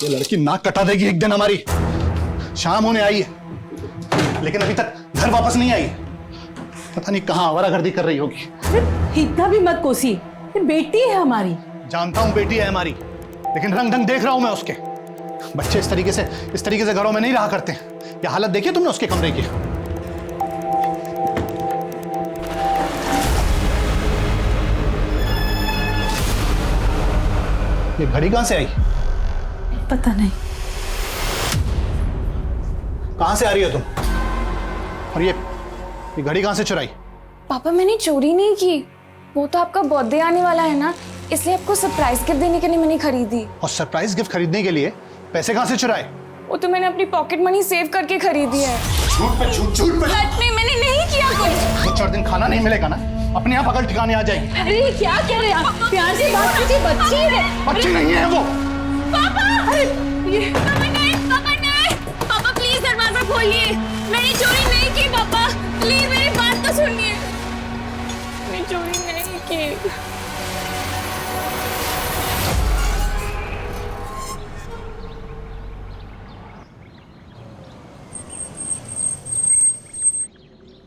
ये लड़की नाक कटा देगी एक दिन हमारी। शाम होने आई है लेकिन अभी तक घर वापस नहीं आई। पता नहीं कहाँ आवारागर्दी कर रही होगी। इतना भी मत कोसी, ये बेटी है हमारी। जानता हूँ बेटी है हमारी, लेकिन रंग ढंग देख रहा हूं मैं उसके। बच्चे इस तरीके से घरों में नहीं रहा करते। ये हालत देखी तुमने उसके कमरे की? ये घड़ी कहां से आई? पता नहीं। कहां से आ रही हो तुम? और ये घड़ी कहां से चुराई? पापा मैंने चोरी नहीं की, वो तो आपका बर्थडे आने वाला है ना, इसलिए आपको सरप्राइज गिफ्ट देने के लिए मैंने खरीदी। और सरप्राइज गिफ्ट खरीदने के लिए पैसे कहां से चुराए? वो तो मैंने अपनी पॉकेट मनी सेव करके खरीदी है। झूठ पे झूठ, झूठ पे सच में मैंने नहीं किया कुछ। 2-4 दिन खाना नहीं मिलेगा ना, अपने आप अकल ठिकाने आ जाएगी। अरे क्या कह रहे हैं आप? प्यार से बात कीजिए, बच्ची है। बच्ची नहीं है वो। पापा! अरे पापा नहीं, पापा नहीं! पापा प्लीज दरवाजा खोलिए। मैंने चोरी नहीं की पापा, प्लीज मेरी बात तो सुनिए। मैंने चोरी नहीं की।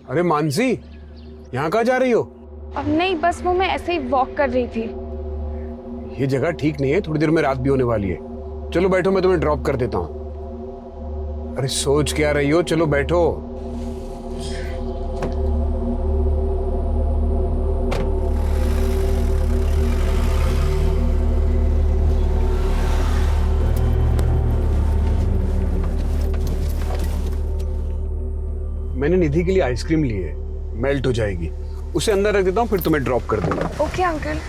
अरे मानसी, यहाँ कहाँ जा रही हो? अब नहीं, बस वो मैं ऐसे ही वॉक कर रही थी। ये जगह ठीक नहीं है, थोड़ी देर में रात भी होने वाली है। चलो बैठो, मैं तुम्हें ड्रॉप कर देता हूँ। अरे सोच क्या रही हो, चलो बैठो। मैंने निधि के लिए आइसक्रीम ली है, मेल्ट हो जाएगी। उसे अंदर रख देता हूँ, फिर तुम्हें ड्रॉप कर दूंगा। Okay uncle,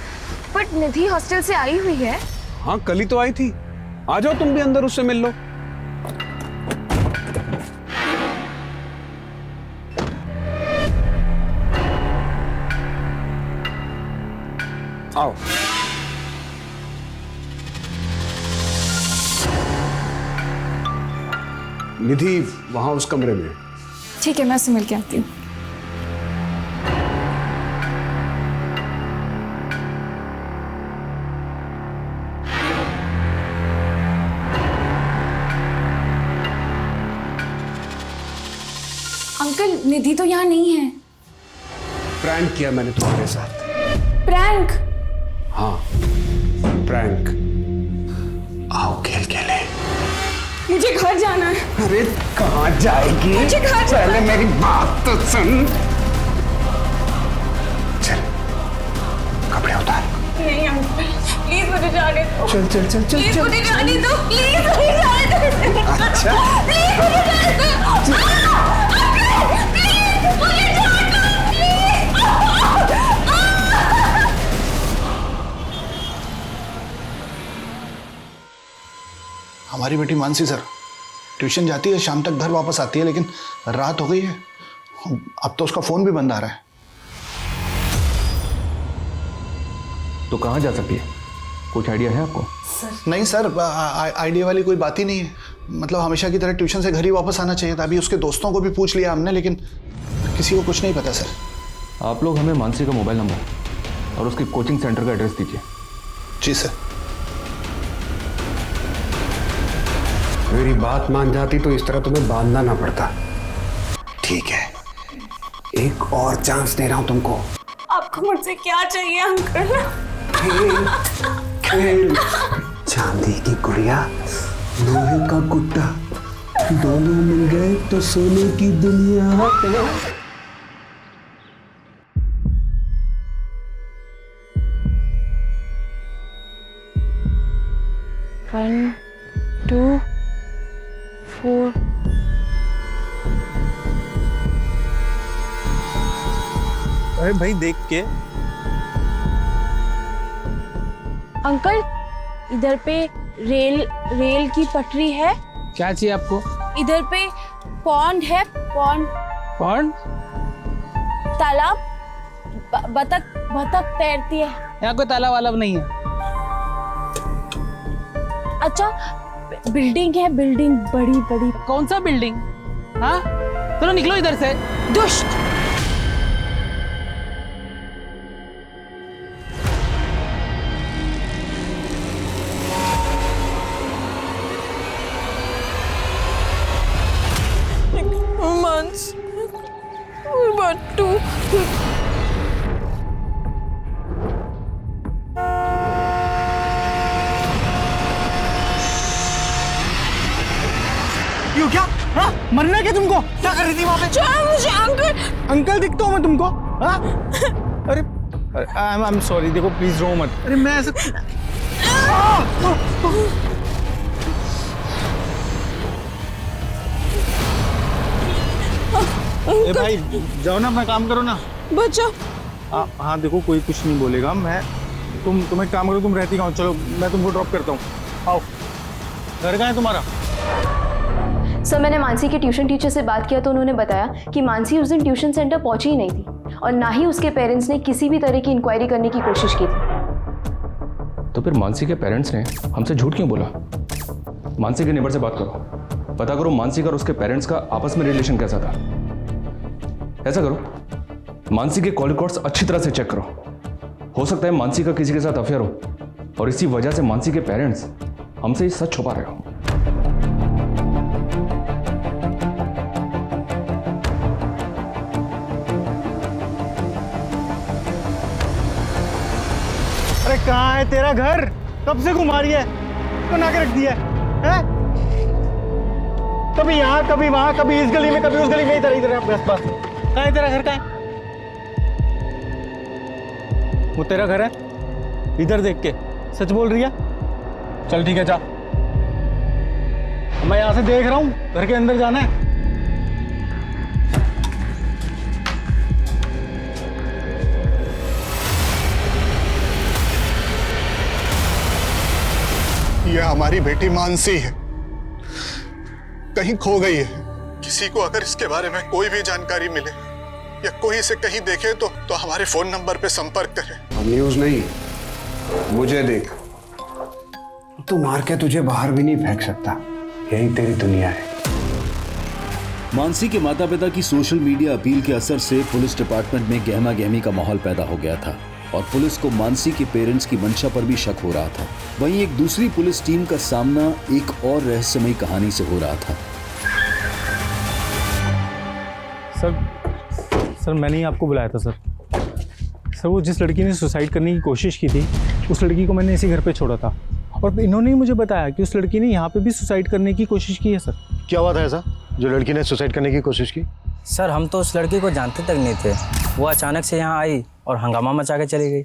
but Nidhi hostel से आई हुई है। हाँ कल ही तो आई थी। आ जाओ तुम भी अंदर, उससे मिल लो। आओ। निधि वहां उस कमरे में। ठीक है, मैं उससे मिल के आती हूँ। अंकल निधि तो यहाँ नहीं है। प्रैंक किया मैंने तुम्हारे साथ। प्रैंक? हाँ प्रैंक। आओ खेल खेले। मुझे घर जाना है। अरे कहाँ जाएगी? मुझे घर जाना है। पहले मेरी बात तो सुन। चल कपड़े उतार। नहीं अंकल, प्लीज मुझे जाने दो। चल चल चल चल प्लीज मुझे जाने दो, प्लीज मुझे जाने दो। अच्छा प्लीज मुझे जाने दो। अंकल प्लीज मुझे जाने दो, प्लीज। हमारी बेटी मानसी सर ट्यूशन जाती है, शाम तक घर वापस आती है, लेकिन रात हो गई है। अब तो उसका फोन भी बंद आ रहा है। तो कहाँ जा सकती है? कुछ आइडिया है आपको? नहीं सर, आइडिया वाली कोई बात ही नहीं है। मतलब हमेशा की तरह ट्यूशन से घर ही वापस आना चाहिए था। अभी उसके दोस्तों को भी पूछ लिया हमने, लेकिन किसी को कुछ नहीं पता सर। आप लोग हमें मानसी का मोबाइल नंबर और उसके कोचिंग सेंटर का एड्रेस दीजिए। जी सर। मेरी बात मान जाती तो इस तरह तुम्हें बांधना ना पड़ता। ठीक है, एक और चांस दे रहा हूं तुमको। आपको मुझसे क्या चाहिए अंकल? खेल खेल। चांदी की गुड़िया, लोहे का गुड्डा, दोनों मिल गए तो सोने की दुनिया। 1 2 4। अरे भाई देख के। अंकल इधर पे रेल की पटरी है। क्या चाहिए आपको? इधर पे पॉन्ड है, पॉन्ड। पॉन्ड? तालाब, बतख तैरती है। यहाँ कोई तालाब वालाब नहीं है। अच्छा बिल्डिंग है, बिल्डिंग बड़ी बड़ी। कौन सा बिल्डिंग? हाँ चलो निकलो इधर से। दुष्ट। मरना क्या तुमको? क्या कर रही थी वहाँ पे? छोड़ो मुझे अंकल। अंकल दिखता हूँ मैं तुमको? हाँ? अरे आई एम सॉरी, देखो प्लीज रो मत। अरे मैं ऐसा ए भाई जाओ ना, अपना काम करो ना। बचाओ। हाँ देखो कोई कुछ नहीं बोलेगा। मैं तुम एक काम करो, तुम रहती कहाँ हो? चलो मैं तुमको ड्रॉप करता हूँ, आओ। घर कहाँ है तुम्हारा? सर मैंने मानसी के ट्यूशन टीचर से बात किया तो उन्होंने बताया कि मानसी उस दिन ट्यूशन सेंटर पहुंची ही नहीं थी और ना ही उसके पेरेंट्स ने किसी भी तरह की इंक्वायरी करने की कोशिश की थी। तो फिर मानसी के पेरेंट्स ने हमसे झूठ क्यों बोला? मानसी के नेबर से बात करो, पता करो मानसी का और उसके पेरेंट्स का आपस में रिलेशन कैसा था। ऐसा करो, मानसी के कॉल रिकॉर्ड्स अच्छी तरह से चेक करो। हो सकता है मानसी का किसी के साथ अफेयर हो और इसी वजह से मानसी के पेरेंट्स हमसे ये सच छुपा रहे हो। अरे कहाँ है तेरा घर? कब से घुमा रही है? बना के रख दिया है? कभी यहाँ कभी वहां, कभी इस गली में कभी उस गली में, इधर बस बस। कहाँ है तेरा घर? कहाँ है वो? तेरा घर है? इधर देख के सच बोल रही है? चल ठीक है जा, मैं यहाँ से देख रहा हूँ, घर के अंदर जाना है। ये हमारी बेटी मानसी है, कहीं खो गई है। किसी को अगर इसके बारे में कोई भी जानकारी मिले या कोई इसे कहीं देखे तो हमारे फोन नंबर पे संपर्क करे। न्यूज नहीं, मुझे देख, तू मार के तुझे बाहर भी नहीं फेंक सकता, यही तेरी दुनिया है। मानसी के माता पिता की सोशल मीडिया अपील के असर से पुलिस डिपार्टमेंट में गहमा गहमी का माहौल पैदा हो गया था और पुलिस को मानसी के पेरेंट्स की मंशा पर भी शक हो रहा था। वहीं एक दूसरी पुलिस टीम का सामना एक और रहस्यमयी कहानी से हो रहा था। सर मैंने ही आपको बुलाया था सर। वो जिस लड़की ने सुसाइड करने की कोशिश की थी, उस लड़की को मैंने इसी घर पे छोड़ा था और इन्होंने ही मुझे बताया कि उस लड़की ने यहाँ पे भी सुसाइड करने की कोशिश की है। सर क्या हुआ था ऐसा जो लड़की ने सुसाइड करने की कोशिश की? सर हम तो उस लड़की को जानते तक नहीं थे, वो अचानक से यहाँ आई और हंगामा मचा के चली गई।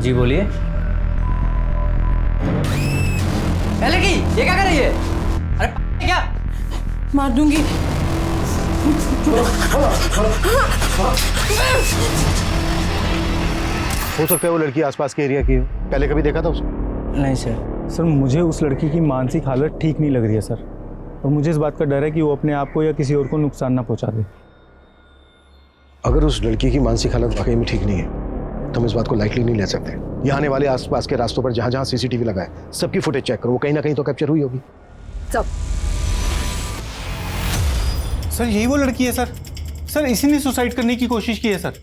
जी बोलिए। लड़की ये क्या कर रही है? अरे क्या मार दूंगी। हो सकता है वो लड़की आसपास के एरिया की हो, पहले कभी देखा था उसको? नहीं सर। मुझे उस लड़की की मानसिक हालत ठीक नहीं लग रही है सर, और मुझे इस बात का डर है कि वो अपने आप को या किसी और को नुकसान ना पहुंचा दे। अगर उस लड़की की मानसिक हालत वाकई में ठीक नहीं है तो हम इस बात को लाइटली नहीं ले सकते। यहाँ आने वाले आसपास के रास्तों पर जहाँ जहाँ सीसीटीवी लगा है सबकी फुटेज चेक करो, वो कहीं ना कहीं तो कैप्चर हुई होगी। सब सर यही वो लड़की है सर। सर इसी ने सुसाइड करने की कोशिश की है सर।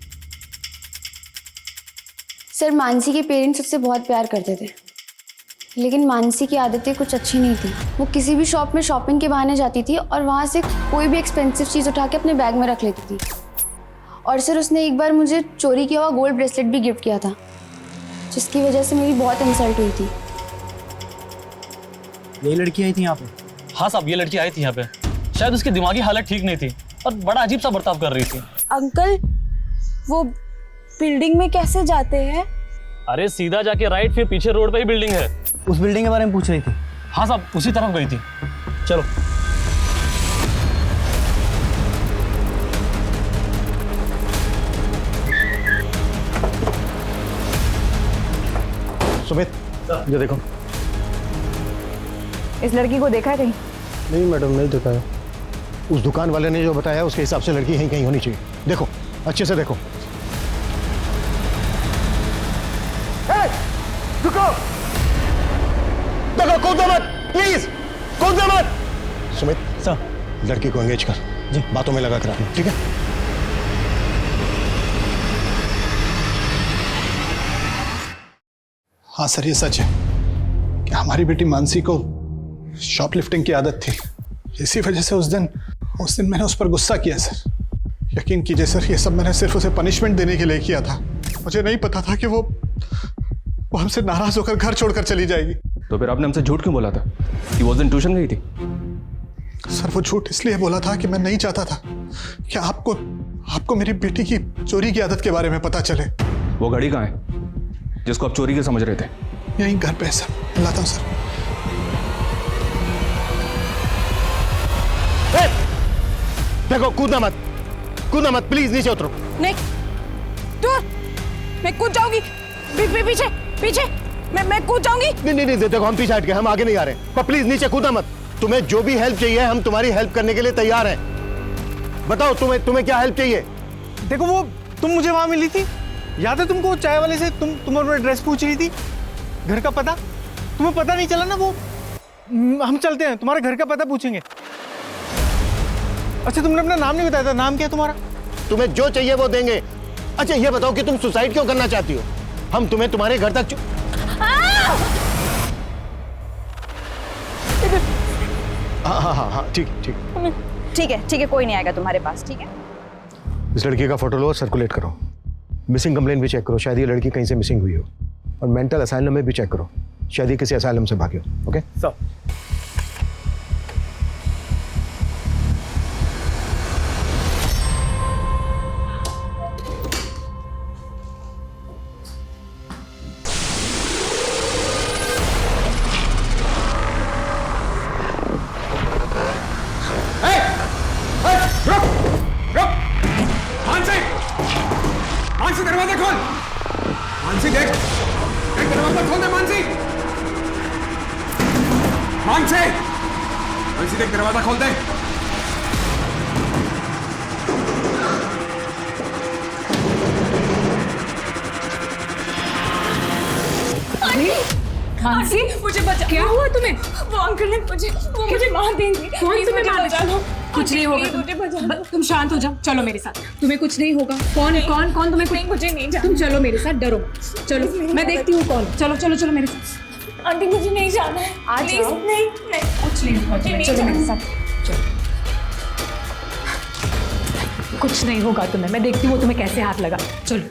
सर मानसी के पेरेंट्स उससे बहुत प्यार करते थे, लेकिन मानसी की आदतें कुछ अच्छी नहीं थी। वो किसी भी शॉप में शॉपिंग के बहाने जाती थी और वहाँ से कोई भी एक्सपेंसिव चीज़ उठा के अपने बैग में रख लेती थी। और सर उसने एक बार मुझे चोरी किया हुआ गोल्ड ब्रेसलेट भी गिफ्ट किया था, जिसकी वजह से मेरी बहुत इंसल्ट हुई थी। यही लड़की आई थी यहाँ पे? हाँ साहब, ये लड़की आई थी यहाँ पे। शायद उसकी दिमागी हालत ठीक नहीं थी और बड़ा अजीब सा बर्ताव कर रही थी। अंकल वो बिल्डिंग में कैसे जाते हैं? अरे सीधा जाके राइट, फिर पीछे रोड पे ही बिल्डिंग है। उस बिल्डिंग के बारे में पूछ रही थी? हाँ साहब, उसी तरफ गई थी। चलो। सुमित ये देखो। इस लड़की को देखा है कहीं? नहीं मैडम, नहीं देखा है। उस दुकान वाले ने जो बताया उसके हिसाब से लड़की यहीं कहीं होनी चाहिए। देखो अच्छे से देखो। रुको, देखो, कूदो मत प्लीज, कूदो मत। सुमित सर, लड़की को एंगेज कर जी, बातों में लगा कर रखना, ठीक है? हाँ सर, ये सच है कि हमारी बेटी मानसी को शॉपलिफ्टिंग की आदत थी। इसी वजह से उस दिन मैंने उस पर गुस्सा किया सर। यकीन कीजिए सर, ये सब मैंने सिर्फ उसे पनिशमेंट देने के लिए किया था। मुझे नहीं पता था कि वो हमसे नाराज होकर घर छोड़कर चली जाएगी। तो फिर आपने हमसे झूठ क्यों बोला था कि वो उस दिन ट्यूशन गई थी? सर वो झूठ इसलिए बोला था कि मैं नहीं चाहता था कि आपको मेरी बेटी की चोरी की आदत के बारे में पता चले। वो घड़ी कहाँ है जिसको आप चोरी के समझ रहे थे? यहीं घर पे है सर, लाता हूँ सर। देखो, कूदना मत प्लीज, नीचे उतरो। नहीं दूर, मैं कूद जाऊंगी। पीछे पीछे, मैं कूद जाऊंगी। नहीं, देखो हम पीछे हट गए, हम आगे नहीं आ रहे, पर प्लीज नीचे कूदना मत। तुम्हें जो भी हेल्प चाहिए हम तुम्हारी हेल्प करने के लिए तैयार हैं। बताओ तुम्हें क्या हेल्प चाहिए? देखो, वो तुम मुझे वहां मिली थी, याद है तुमको? चाय वाले से तुम अपना एड्रेस पूछ रही थी, घर का पता। तुम्हें पता नहीं चला ना? वो हम चलते हैं, तुम्हारे घर का पता पूछेंगे। अच्छा, तुमने अपना नाम नहीं बताया था, नाम क्या है तुम्हारा? तुम्हें जो चाहिए वो देंगे। अच्छा ये बताओ कि तुम सुसाइड क्यों करना चाहती हो? हम तुम्हें तुम्हारे घर तक हाँ, ठीक है, कोई नहीं आएगा तुम्हारे पास, ठीक है? इस लड़की का फोटो लो और सर्कुलेट करो। मिसिंग कंप्लेंट भी चेक करो, शायद ये लड़की कहीं से मिसिंग हुई हो। और मेंटल असाइलम में भी चेक करो, शायद ये किसी असाइलम से भागी हो। Okay sir. दरवाजा खोल। मानसी देख, दरवाजा खोल दे। मानसी देख, दरवाजा खोल दे। मानसी, मुझे बचा। क्या हुआ तुम्हें? वो अंकल ने मुझे मार देंगे। कौन तुम्हें मार देगा? कुछ नहीं होगा, तुम शांत हो जाओ, चलो मेरे साथ। तुम्हें कुछ नहीं होगा। कौन तुम्हें कुछ? मुझे नहीं जाना। तुम चलो मेरे साथ, डरो। चलो मैं देखती हूँ कौन। चलो मेरे साथ। आंटी मुझे नहीं जाना है, आज नहीं कुछ नहीं होगा। चलो मेरे साथ, चलो। कुछ नहीं होगा तुम्हें, मैं देखती हूँ तुम्हें कैसे हाथ लगा। चलो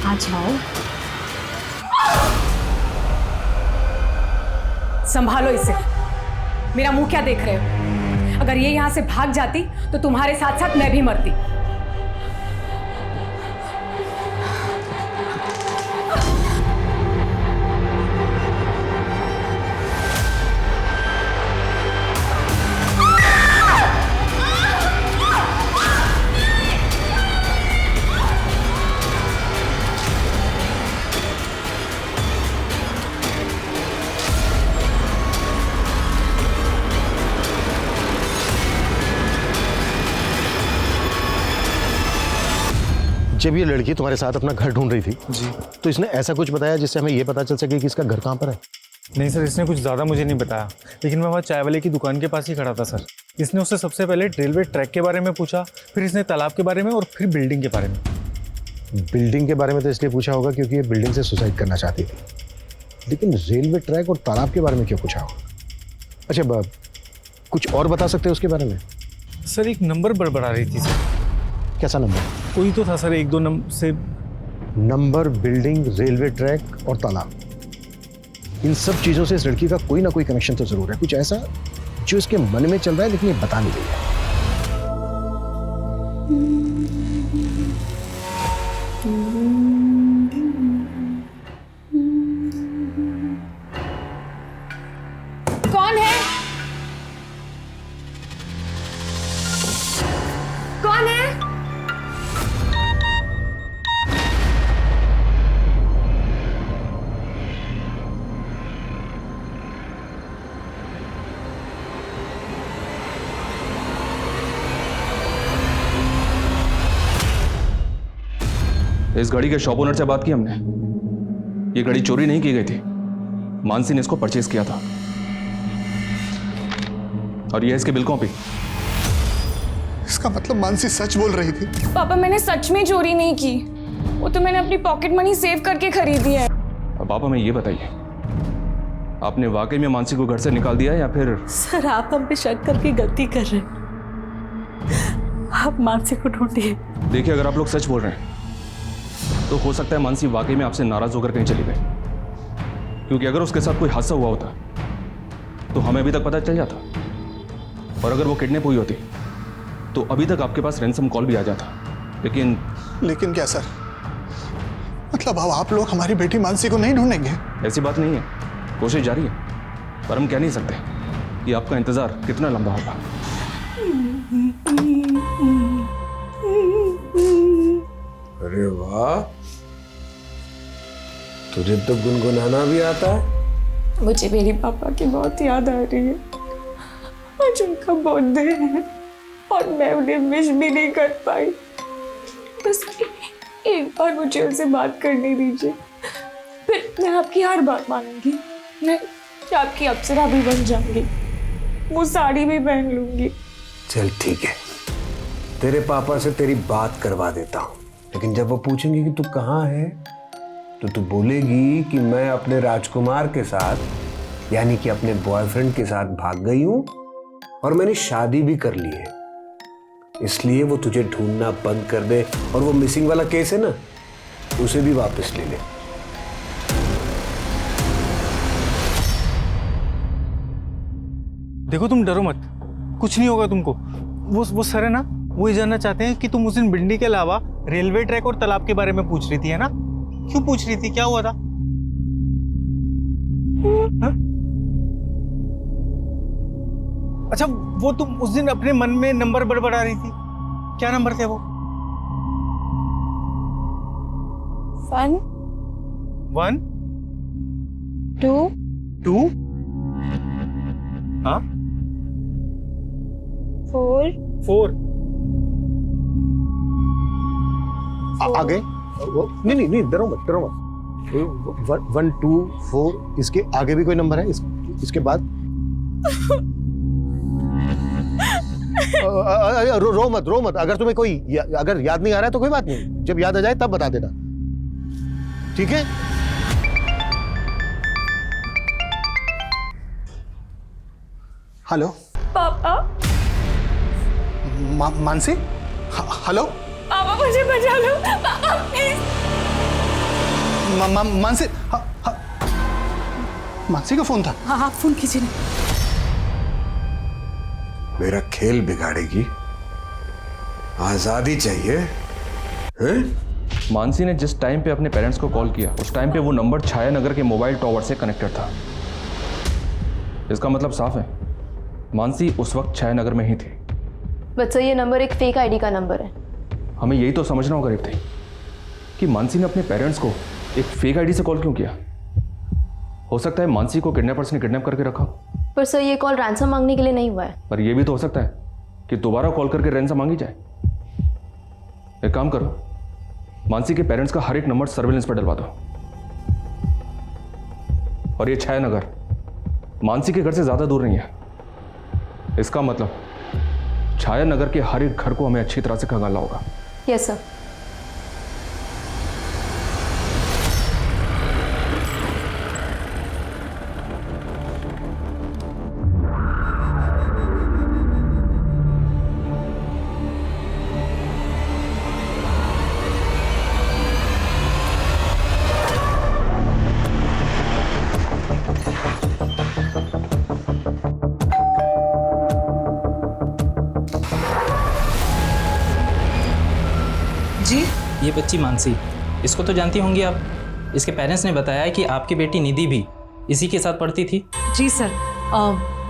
आ जाओ। संभालो इसे। मेरा मुंह क्या देख रहे हो? अगर ये यहां से भाग जाती तो तुम्हारे साथ साथ मैं भी मरती। जब ये लड़की तुम्हारे साथ अपना घर ढूंढ रही थी जी, तो इसने ऐसा कुछ बताया जिससे हमें ये पता चल सके कि इसका घर कहाँ पर है? नहीं सर, इसने कुछ ज़्यादा मुझे नहीं बताया, लेकिन मैं वहाँ चाय वाले की दुकान के पास ही खड़ा था सर। इसने उससे सबसे पहले रेलवे ट्रैक के बारे में पूछा, फिर इसने तालाब के बारे में और फिर बिल्डिंग के बारे में। बिल्डिंग के बारे में तो इसलिए पूछा होगा क्योंकि ये बिल्डिंग से सुसाइड करना चाहती थी, लेकिन रेलवे ट्रैक और तालाब के बारे में क्यों पूछा होगा? अच्छा, कुछ और बता सकते हैं उसके बारे में? सर एक नंबर बड़बड़ा रही थी सर। कैसा नंबर? कोई तो था सर, 1-2 नंबर से। नंबर, बिल्डिंग, रेलवे ट्रैक और तालाब, इन सब चीजों से इस लड़की का कोई ना कोई कनेक्शन तो जरूर है। कुछ ऐसा जो इसके मन में चल रहा है लेकिन ये बता नहीं रही है। कौन है? कौन है? इस घड़ी के शॉप ओनर से बात की हमने। ये घड़ी चोरी नहीं की गई थी, मानसी ने इसको परचेज किया था। और ये इसकी बिल कॉपी। इसका मतलब मानसी सच बोल रही थी? पापा, मैंने सच में चोरी नहीं की, वो तो मैंने अपनी पॉकेट मनी सेव करके खरीदी है। अब पापा मैं ये बताइए, आपने वाकई में मानसी को घर से निकाल दिया या फिर? सर आप हम पे शक करके गलती कर रहे हैं। आप मानसी को ढूंढिए। देखिए, अगर आप लोग सच बोल रहे हैं तो हो सकता है मानसी वाकई में आपसे नाराज होकर कहीं चली गई, क्योंकि अगर उसके साथ कोई हादसा हुआ होता तो हमें अभी तक पता चल जाता, और अगर वो किडनैप हुई होती तो अभी तक आपके पास रैंसम कॉल भी आ जाता। लेकिन क्या सर, मतलब अब आप लोग हमारी बेटी मानसी को नहीं ढूंढेंगे? ऐसी बात नहीं है, कोशिश जारी है, पर हम कह नहीं सकते कि आपका इंतजार कितना लंबा होगा। अरे वाह, तुझे तो गुनगुनाना भी आता है। मुझे मेरे पापा की बहुत याद आ रही है। आज उनका बर्थडे है और मैं उन्हें विश भी नहीं कर पाई। बस एक बार मुझे उनसे बात करने दीजिए, फिर मैं आपकी हर बात मानूंगी। मैं आपकी अप्सरा भी बन जाऊंगी, वो साड़ी भी पहन लूंगी। चल ठीक है, तेरे पापा से तेरी बात करवा देता हूँ, लेकिन जब वो पूछेंगे कि तू कहाँ है तो तू बोलेगी कि मैं अपने राजकुमार के साथ, यानी कि अपने बॉयफ्रेंड के साथ भाग गई हूँ और मैंने शादी भी कर ली है, इसलिए वो तुझे ढूंढना बंद कर दे और वो मिसिंग वाला केस है ना, उसे भी वापस ले ले। देखो तुम डरो मत, कुछ नहीं होगा तुमको। वो सर है ना, वो ये जानना चाहते हैं कि तुम उस दिन भिंडी के अलावा रेलवे ट्रैक और तालाब के बारे में पूछ रही थी, है ना? क्यों पूछ रही थी, क्या हुआ था? हा? अच्छा, वो तुम उस दिन अपने मन में नंबर बड़बड़ा रही थी, क्या नंबर थे वो? 1 1 2 2 हाँ 4 आगे नहीं डरो मत। 1 2 4 इसके आगे भी कोई नंबर है? इसके बाद रो मत। अगर तुम्हें कोई अगर याद नहीं आ रहा है तो कोई बात नहीं, जब याद आ जाए तब बता देना, ठीक है? हेलो पापा। मानसी, हेलो पापा मुझे बचा लो पापा, प्लीज। मानसी, मानसी का फोन था। हाँ, फोन कीजिए। मेरा खेल बिगाड़ेगी, आजादी चाहिए हैं? मानसी ने जिस टाइम पे अपने पेरेंट्स को कॉल किया, उस टाइम पे वो नंबर छाया नगर के मोबाइल टावर से कनेक्टेड था। इसका मतलब साफ है, मानसी उस वक्त छाया नगर में ही थी। बट सर, ये नंबर एक फेक आईडी का नंबर है। हमें यही तो समझना होगा रेवती कि मानसी ने अपने पेरेंट्स को एक फेक आईडी से कॉल क्यों किया। हो सकता है मानसी को किडनैपर्स ने किडनैप करके रखा। पर सर, ये कॉल रैंसम मांगने के लिए नहीं हुआ है। पर यह भी तो हो सकता है कि दोबारा कॉल करके रैंसम मांगी जाए। एक काम करो, मानसी के पेरेंट्स का हर एक नंबर सर्विलेंस पर डलवा दो। और ये छाया नगर मानसी के घर से ज्यादा दूर नहीं है। इसका मतलब छाया नगर के हर एक घर को हमें अच्छी तरह से खंगालना होगा। Yes sir. ये बच्ची मानसी, इसको तो जानती होंगी आप। इसके पेरेंट्स ने बताया है कि आपकी बेटी निधि भी इसी के साथ पढ़ती थी। जी सर,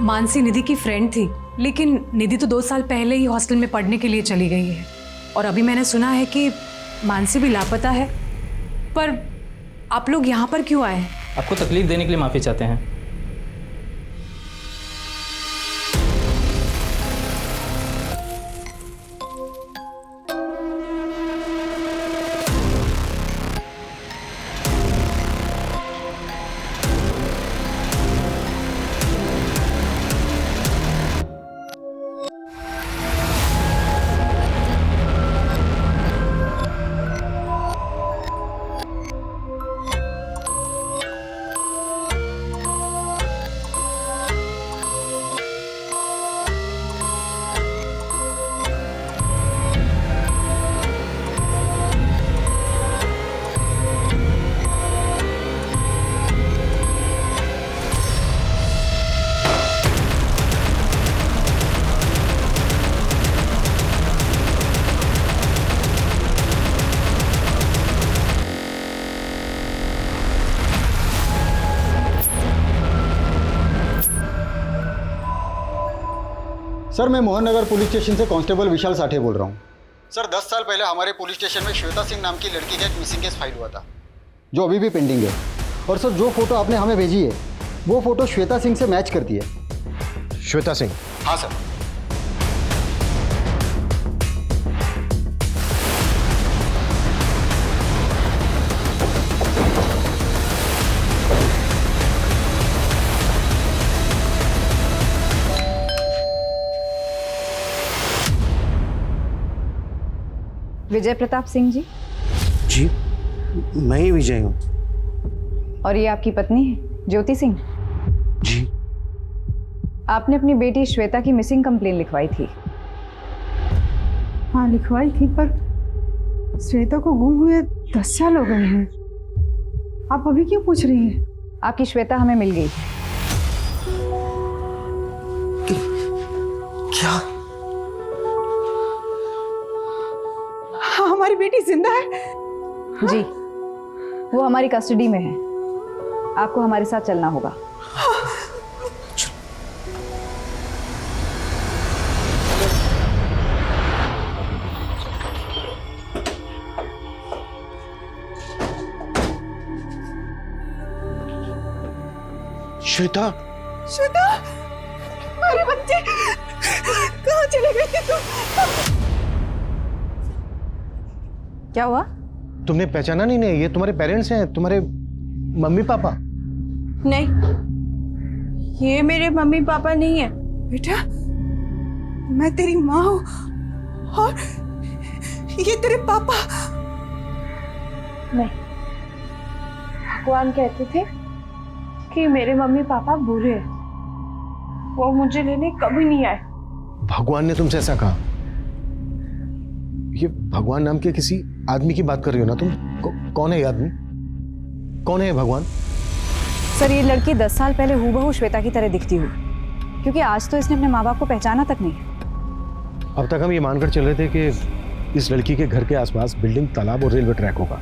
मानसी निधि की फ्रेंड थी, लेकिन निधि तो 2 साल पहले ही हॉस्टल में पढ़ने के लिए चली गई है। और अभी मैंने सुना है कि मानसी भी लापता है। पर आप लोग यहाँ पर क्यों आए हैं? आपको तकलीफ देने के लिए माफ़ी चाहते हैं। सर मैं मोहन नगर पुलिस स्टेशन से कांस्टेबल विशाल साठे बोल रहा हूँ। सर 10 साल पहले हमारे पुलिस स्टेशन में श्वेता सिंह नाम की लड़की का एक मिसिंग केस फाइल हुआ था, जो अभी भी पेंडिंग है। और सर जो फोटो आपने हमें भेजी है वो फोटो श्वेता सिंह से मैच करती है। श्वेता सिंह? हाँ सर। विजय प्रताप सिंह जी? जी मैं ही विजय हूँ। और ये आपकी पत्नी है ज्योति सिंह? जी। आपने अपनी बेटी श्वेता की मिसिंग कंप्लेन लिखवाई थी। हाँ लिखवाई थी, पर श्वेता को गुम हुए 10 साल हो गए हैं। आप अभी क्यों पूछ रही हैं? आपकी श्वेता हमें मिल गई। क्या? हमारी बेटी जिंदा है? जी, वो हमारी कस्टडी में है। आपको हमारे साथ चलना होगा। श्वेता? श्वेता, हमारे बच्चे कहाँ चले गए थे तुम? क्या हुआ? तुमने पहचाना नहीं? ये तुम्हारे पेरेंट्स हैं, तुम्हारे मम्मी पापा? नहीं, ये मेरे मम्मी पापा नहीं है। बेटा, मैं तेरी माँ हूँ और ये तेरे पापा। नहीं, भगवान कहते थे कि मेरे मम्मी पापा बुरे हैं, वो मुझे लेने कभी नहीं आए। भगवान ने तुमसे ऐसा कहा? ये भगवान नाम के किसी आदमी की बात कर रही हो ना तुम? कौन है ये आदमी? कौन है ये भगवान? सर ये लड़की 10 साल पहले हूबहू श्वेता की तरह दिखती हुई, क्योंकि आज तो इसने अपने माँ बाप को पहचाना तक नहीं। अब तक हम ये मानकर चल रहे थे कि इस लड़की के घर के आसपास बिल्डिंग, तालाब और रेलवे ट्रैक होगा,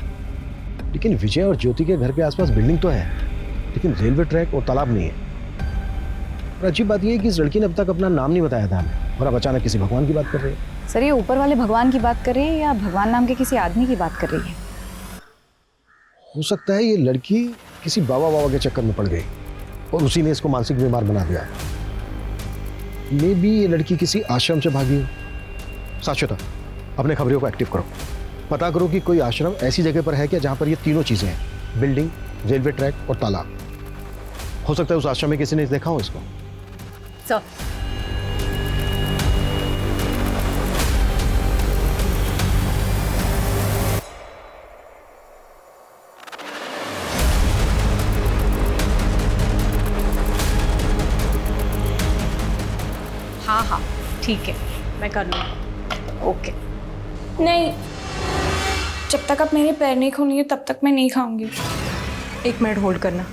लेकिन विजय और ज्योति के घर के आसपास बिल्डिंग तो है, लेकिन रेलवे ट्रैक और तालाब नहीं है। और अजीब बात यह है कि इस लड़की ने अब तक अपना नाम नहीं बताया था हमें, और अब अचानक किसी भगवान की बात कर रही है। सर ये ऊपर वाले भगवान की बात कर रही है या भगवान नाम के किसी आदमी की बात कर रही है? हो सकता है ये लड़की किसी बाबा के चक्कर में पड़ गई और उसी ने इसको मानसिक बीमार बना दिया है। मे बी ये लड़की किसी आश्रम से भागी हो। साक्षता, अपने खबरों को एक्टिव करो, पता करो कि कोई आश्रम ऐसी जगह पर है क्या जहां पर ये तीनों चीजें हैं, बिल्डिंग, रेलवे ट्रैक और तालाब। हो सकता है उस आश्रम में किसी ने देखा हो इसको। सर हाँ हाँ ठीक है, मैं कर लूँगी। ओके। नहीं, जब तक आप मेरे पैर नहीं खोलेंगे तब तक मैं नहीं खाऊंगी। 1 मिनट होल्ड करना।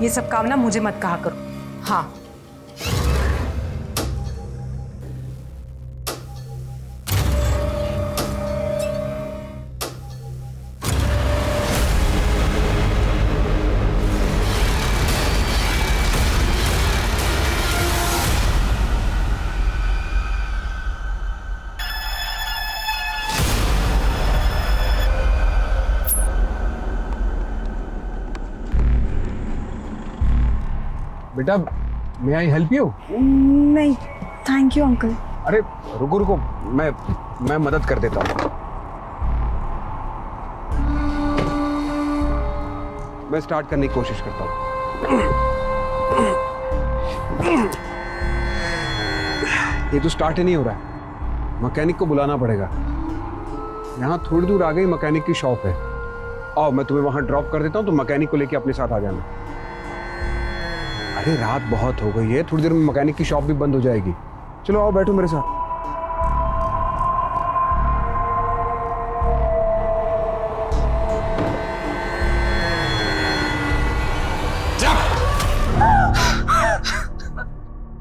ये सब काम ना मुझे मत कहा करो। हाँ बेटा, मे आई हेल्प यू? नहीं, थैंक यू अंकल। अरे रुको रुको, मैं मदद कर देता हूँ। मैं स्टार्ट करने की कोशिश करता हूँ। ये तो स्टार्ट ही नहीं हो रहा है, मैकेनिक को बुलाना पड़ेगा। यहाँ थोड़ी दूर आगे ही मैकेनिक की शॉप है। आओ मैं तुम्हें वहां ड्रॉप कर देता हूँ, तो मैकेनिक को लेके अपने साथ आ जाना। अरे रात बहुत हो गई है, थोड़ी देर में मैकेनिक की शॉप भी बंद हो जाएगी। चलो आओ बैठो मेरे साथ।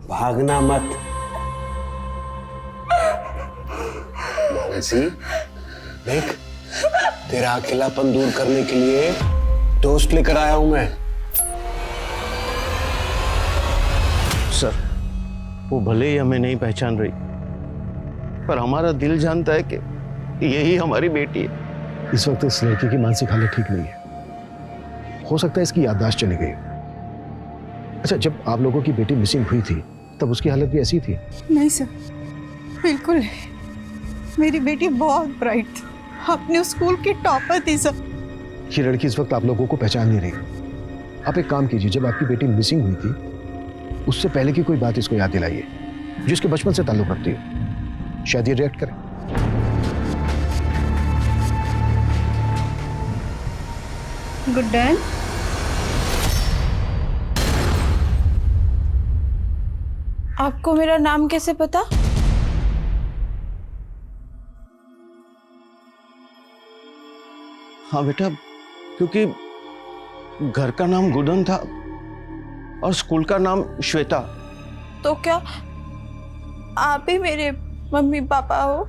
भागना मत मानसी। देख, तेरा अकेलापन दूर करने के लिए दोस्त लेकर आया हूं मैं। सर, वो भले ही हमें नहीं पहचान रही, पर हमारा दिल जानता है कि यही हमारी बेटी है। इस वक्त इस लड़की की मानसिक हालत ठीक नहीं है। हो सकता है इसकी याददाश्त चली गई। अच्छा, जब आप लोगों की बेटी मिसिंग हुई थी तब उसकी हालत भी ऐसी थी? नहीं सर, बिल्कुल नहीं। मेरी बेटी बहुत ब्राइट थी, अपने स्कूल की टॉपर थी सर। ये लड़की इस वक्त आप लोगों को पहचान नहीं रही। आप एक काम कीजिए, जब आपकी बेटी मिसिंग हुई थी उससे पहले की कोई बात इसको याद दिलाइए जिसके बचपन से ताल्लुक रखती हो। शायद ये रिएक्ट करे। Good done. आपको मेरा नाम कैसे पता? हाँ बेटा, क्योंकि घर का नाम गुडन था और स्कूल का नाम श्वेता। तो क्या आप ही मेरे मम्मी पापा हो?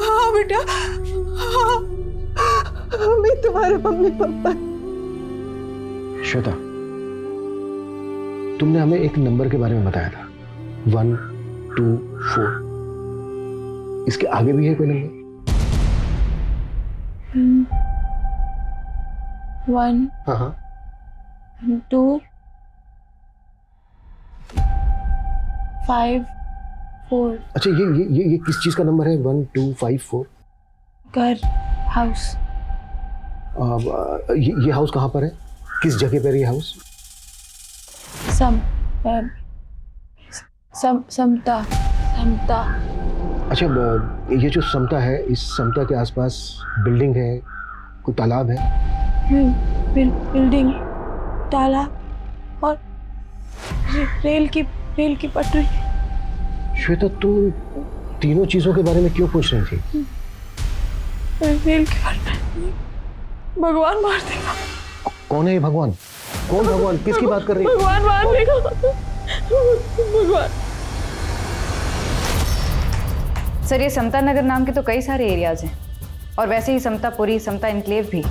हाँ बेटा, हाँ, मैं तुम्हारे मम्मी पापा। श्वेता, तुमने हमें एक नंबर के बारे में बताया था, 1 2 4। इसके आगे भी है कोई नंबर? 1 हाँ 2 5 4। अच्छा, ये किस चीज का नंबर है? 1 2 5 4? घर, हाउस। ये हाउस कहाँ पर है? किस जगह पर है ये हाउस? समता। अच्छा, ये जो समता है, इस समता के आसपास बिल्डिंग है, कोई तालाब है? बिल्डिंग, तालाब और रेल की पटरी। श्वेता, तुम तीनों चीजों के बारे में क्यों पूछ रही थी? रेल के बारे में भगवान मार देगा। कौन है ये भगवान? कौन भगवान? किसकी बात कर रही है? भगवान मार देगा। भगवान। सर, ये समता नगर नाम के तो कई सारे एरियाज हैं, और वैसे ही समतापुरी, समता इनक्लेव भी।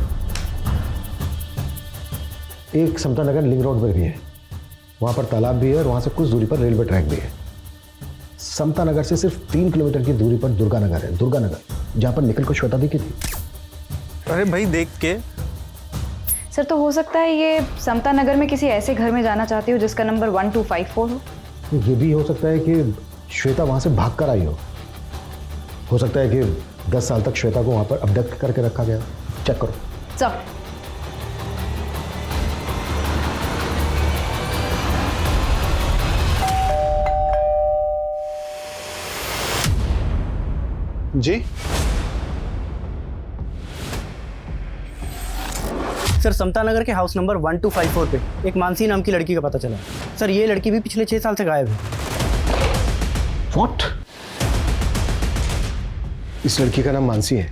एक समता नगर लिंक रोड पर भी है, वहां पर तालाब भी है और वहां से कुछ दूरी पर रेलवे ट्रैक भी है। समता नगर से सिर्फ 3 किलोमीटर की दूरी पर दुर्गा नगर है, दुर्गा नगर, जहां पर निखिल को श्वेता दिखी थी। अरे भाई, देख के। सर, तो हो सकता है ये समता नगर में किसी ऐसे घर में जाना चाहती हो जिसका नंबर 1254 हो। ये भी हो सकता है कि श्वेता वहां से भाग कर आई हो सकता है कि 10 साल तक श्वेता को वहां पर अबडक्ट करके रखा गया। चेक करो। चल। जी सर, समता नगर के हाउस नंबर 1254 पे एक मानसी नाम की लड़की का पता चला। सर, ये लड़की भी पिछले 6 साल से गायब है। व्हाट? इस लड़की का नाम मानसी है।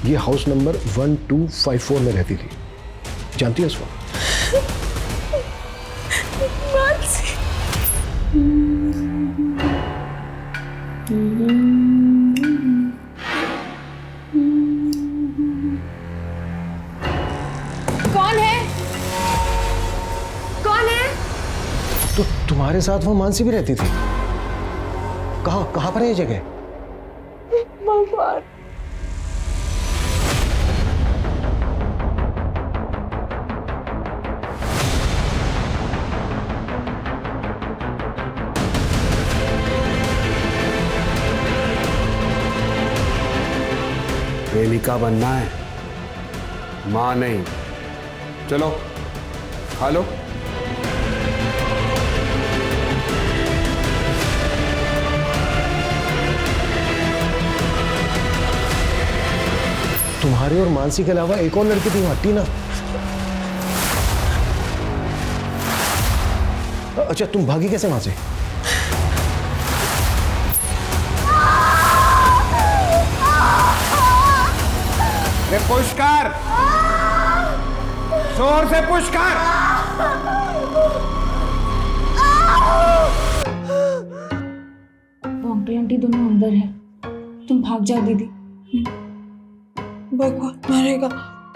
ये हाउस नंबर 1254 में रहती थी। जानती है उसको? मानसी। कौन है? कौन है? तो तुम्हारे साथ वो मानसी भी रहती थी? कहाँ पर है ये जगह? भगवान। प्रेमिका बनना है, मां नहीं। चलो खा लो। तुम्हारी और मानसी के अलावा एक और लड़की थी वहां, टीना। अच्छा, तुम भागी कैसे वहां से? पुश कर, जोर से पुश कर। वो अंकल आंटी दोनों अंदर है, तुम भाग जाओ दीदी। भगवान मारेगा।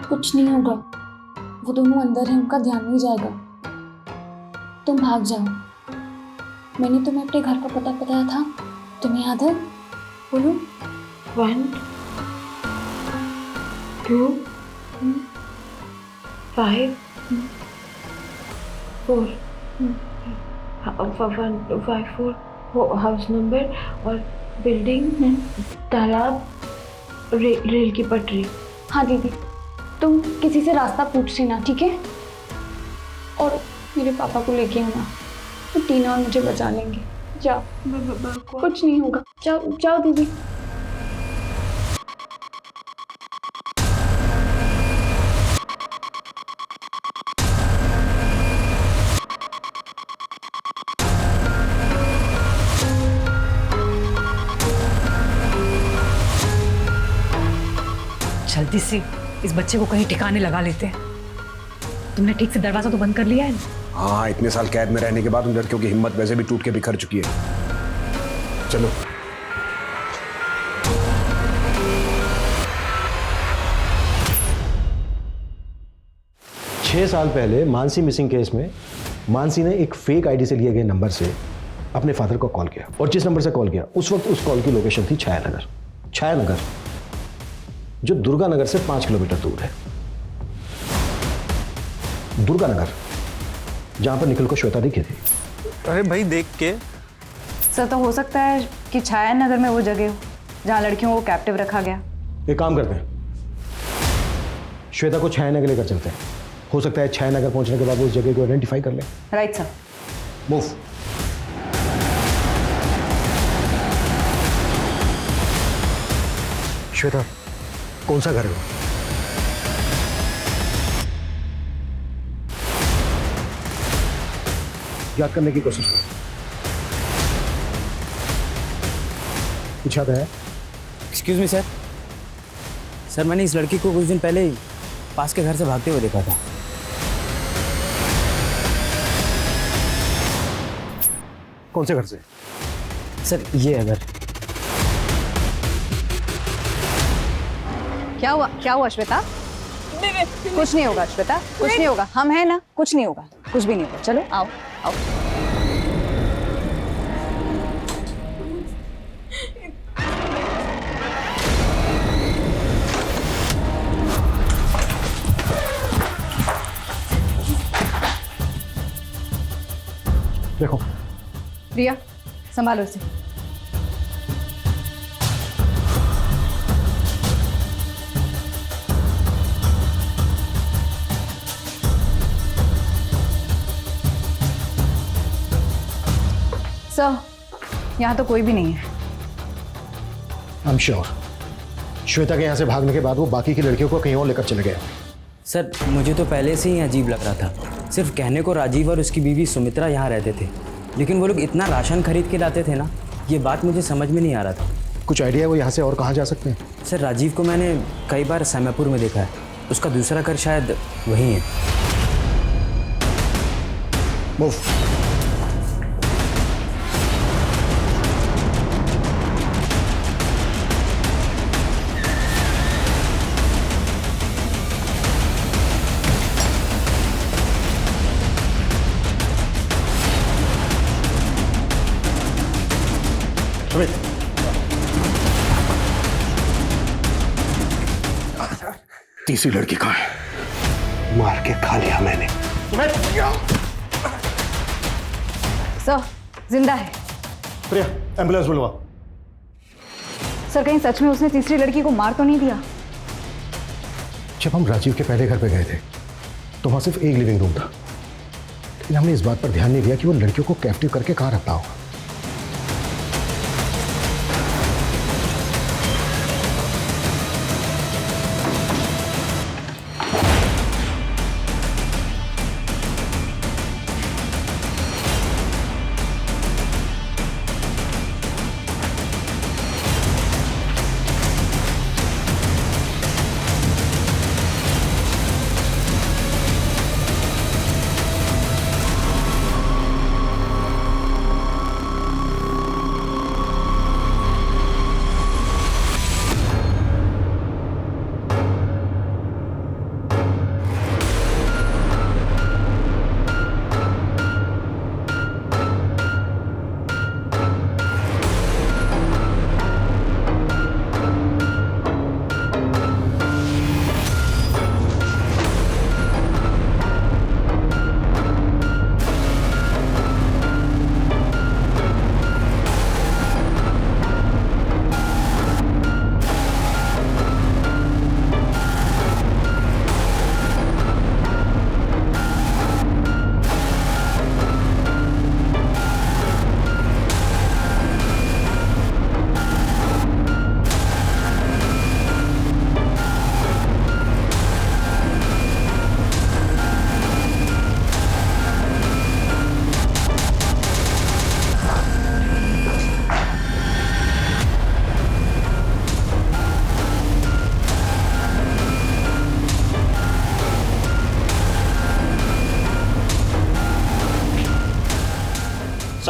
कुछ नहीं होगा, वो दोनों अंदर हैं, उनका ध्यान नहीं जाएगा। तुम भाग जाओ। मैंने तुम्हें अपने घर का पता बताया था, तुम्हें याद है? बोलो। 1 2 5 4 154 हाउस नंबर और बिल्डिंग, तालाब, रेल की पटरी। हाँ दीदी, तुम किसी से रास्ता पूछ लेना, ठीक है? और मेरे पापा को लेके आना, तो टीना और मुझे बचा लेंगे। जाओ, कुछ नहीं होगा। जाओ जाओ दीदी। जल्दी से इस बच्चे को कहीं ठिकाने लगा लेते हैं। तुमने ठीक से दरवाजा तो बंद कर लिया है ना? हाँ, इतने साल कैद में रहने के बाद उन लड़कियों की हिम्मत वैसे भी टूट के बिखर चुकी है। चलो। छह साल पहले मानसी मिसिंग केस में मानसी ने एक फेक आईडी से लिए गए नंबर से अपने फादर को कॉल किया, और जिस नंबर से कॉल किया उस वक्त उस कॉल की लोकेशन थी छायानगर। छायानगर जो दुर्गानगर से 5 किलोमीटर दूर है। दुर्गानगर, जहां पर निखिल को श्वेता दिखी थी। अरे भाई देख के। सर तो हो सकता है कि छायानगर में वो जगह हो जहां लड़कियों को कैप्टिव रखा गया। एक काम करते हैं, श्वेता को छायानगर लेकर चलते हैं। हो सकता है छायानगर पहुंचने के बाद वो उस जगह को आइडेंटिफाई कर ले। Right sir. मूव। श्वेता, कौन सा घर है? याद करने की कोशिश करो। कुछ याद है? Excuse me sir. सर, मैंने इस लड़की को कुछ दिन पहले ही पास के घर से भागते हुए देखा था। कौन से घर से? सर, ये है घर। क्या हुआ? क्या हुआ श्वेता? कुछ नहीं होगा श्वेता, कुछ नहीं होगा। हम हैं ना, कुछ नहीं होगा, कुछ भी नहीं होगा। चलो आओ आओ। देखो रिया, संभालो इसे। सर, यहाँ तो कोई भी नहीं है। आई एम श्योर श्वेता के यहाँ से भागने के बाद वो बाकी की लड़कियों को कहीं और लेकर चले गए। सर, मुझे तो पहले से ही अजीब लग रहा था। सिर्फ कहने को राजीव और उसकी बीवी सुमित्रा यहाँ रहते थे, लेकिन वो लोग इतना राशन खरीद के लाते थे ना, ये बात मुझे समझ में नहीं आ रहा था। कुछ आइडिया है वो यहाँ से और कहाँ जा सकते हैं? सर, राजीव को मैंने कई बार सैमापुर में देखा है। उसका दूसरा घर शायद वहीं है। मूव। तीसरी लड़की कहाँ है? मार के खा लिया मैंने। सर, जिंदा है। प्रिया, एम्बुलेंस बुलवा। सर, कहीं सच में उसने तीसरी लड़की को मार तो नहीं दिया? जब हम राजीव के पहले घर पे गए थे तो वहां सिर्फ एक लिविंग रूम था, लेकिन हमने इस बात पर ध्यान नहीं दिया कि वो लड़कियों को कैप्टिव करके कहाँ रखता होगा।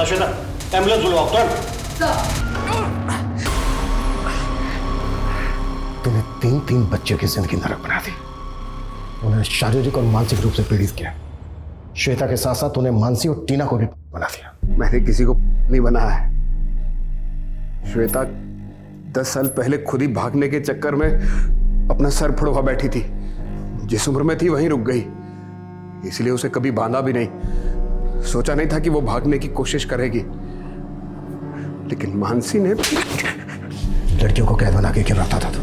श्वेता एम्बुलेंस बुलवाओ तुरंत। तूने 3 बच्चों की जिंदगी नरक बना दी, उन्हें शारीरिक और मानसिक रूप से पीड़ित किया। श्वेता के साथ साथ उन्हें मानसी और टीना को भी बना दिया। मैंने किसी को नहीं बनाया है। श्वेता 10 साल पहले खुद ही भागने के चक्कर में अपना सर फुड़वा बैठी थी। जिस उम्र में थी वहीं रुक गई, इसलिए उसे कभी बांधा भी नहीं। सोचा नहीं था कि वो भागने की कोशिश करेगी, लेकिन मानसी ने लड़कियों को कैद बना के क्यों रखता था? तू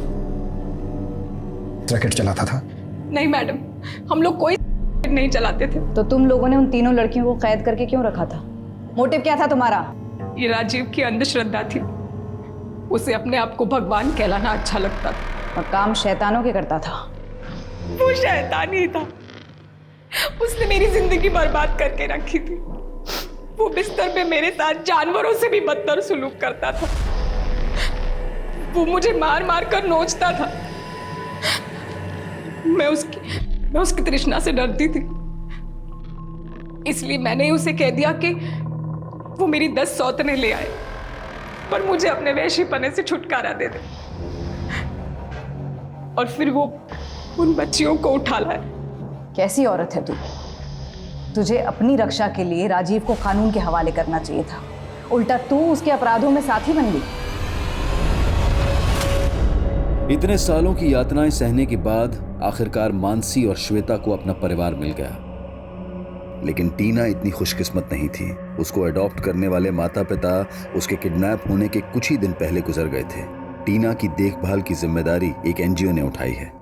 रैकेट चलाता था? नहीं मैडम, हम लोग कोई नहीं चलाते थे। तो तुम लोगों ने उन तीनों लड़कियों को कैद करके क्यों रखा था? मोटिव क्या था तुम्हारा? ये राजीव की अंधश्रद्धा थी, उसे अपने आप को भगवान कहलाना अच्छा लगता था। और काम शैतानों के करता था। वो शैतान ही था, उसने मेरी जिंदगी बर्बाद करके रखी थी। वो बिस्तर पे मेरे साथ जानवरों से भी बदतर सुलूक करता था। वो मुझे मार मार कर नोचता था। मैं उसकी तृष्णा से डरती थी, इसलिए मैंने उसे कह दिया कि वो मेरी 10 सौतने ले आए, पर मुझे अपने वैश्यपने से छुटकारा दे दे। और फिर वो उन बच्चियों को उठा लाए। कैसी औरत है तू? तुझे अपनी रक्षा के लिए राजीव को कानून के हवाले करना चाहिए था, उल्टा तू उसके अपराधों में साथी बन गई। इतने सालों की यातनाएं सहने के बाद आखिरकार मानसी और श्वेता को अपना परिवार मिल गया। लेकिन टीना इतनी खुशकिस्मत नहीं थी। उसको अडॉप्ट करने वाले माता पिता उसके किडनैप होने के कुछ ही दिन पहले गुजर गए थे। टीना की देखभाल की जिम्मेदारी एक एनजीओ ने उठाई है।